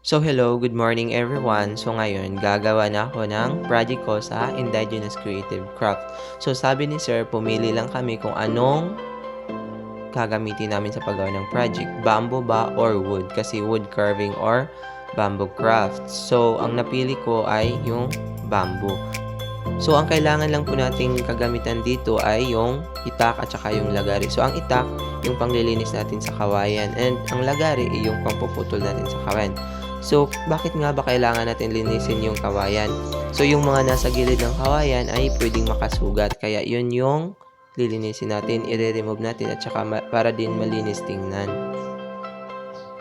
So hello, good morning everyone. So ngayon, gagawa na ako ng project ko sa Indigenous Creative Craft. So sabi ni Sir, pumili lang kami kung anong gagamitin namin sa paggawa ng project. Bamboo ba or wood? Kasi wood carving or bamboo craft. So ang napili ko ay yung bamboo. So ang kailangan lang po nating kagamitan dito ay yung itak at saka yung lagari. So ang itak, yung panglilinis natin sa kawayan, and ang lagari ay yung pampuputol natin sa kawayan. So bakit nga ba kailangan natin linisin yung kawayan? So yung mga nasa gilid ng kawayan ay pwedeng makasugat, kaya yun yung lilinisin natin, i-remove natin at saka para din malinis tingnan.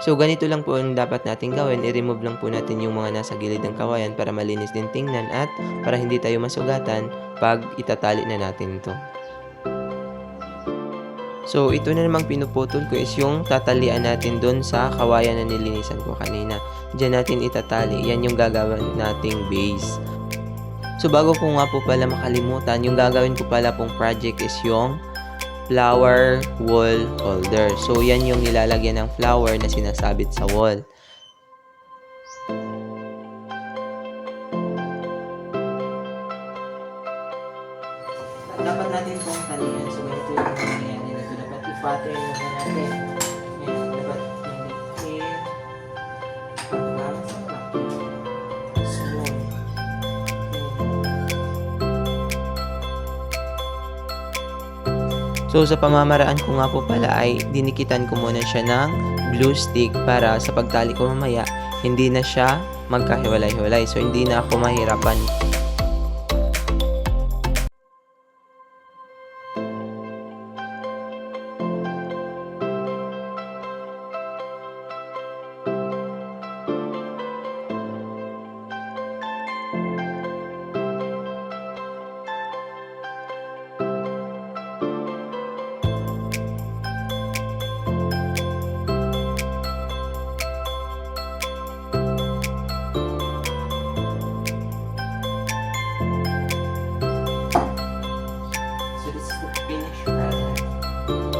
So ganito lang po ang dapat natin gawin, i-remove lang po natin yung mga nasa gilid ng kawayan para malinis din tingnan at para hindi tayo masugatan pag itatali na natin ito. So ito na namang pinuputol ko is yung tatalian natin doon sa kawayan na nilinisan ko kanina. Diyan natin itatali, yan yung gagawin nating base. So bago ko nga po pala makalimutan, yung gagawin ko pala pong project is yung flower wall holder. So yan yung nilalagyan ng flower na sinasabit sa wall. Dapat natin pong talian. So ganito yung talian nila. So dapat i-pattern muna natin. Yan, dapat hindi hanggang sa laki. Small. So sa pamamaraan ko nga po pala ay dinikitan ko muna siya ng glue stick para sa pagtali ko mamaya hindi na siya magkahiwalay-hiwalay. So hindi na ako mahirapan. So this is the finished product.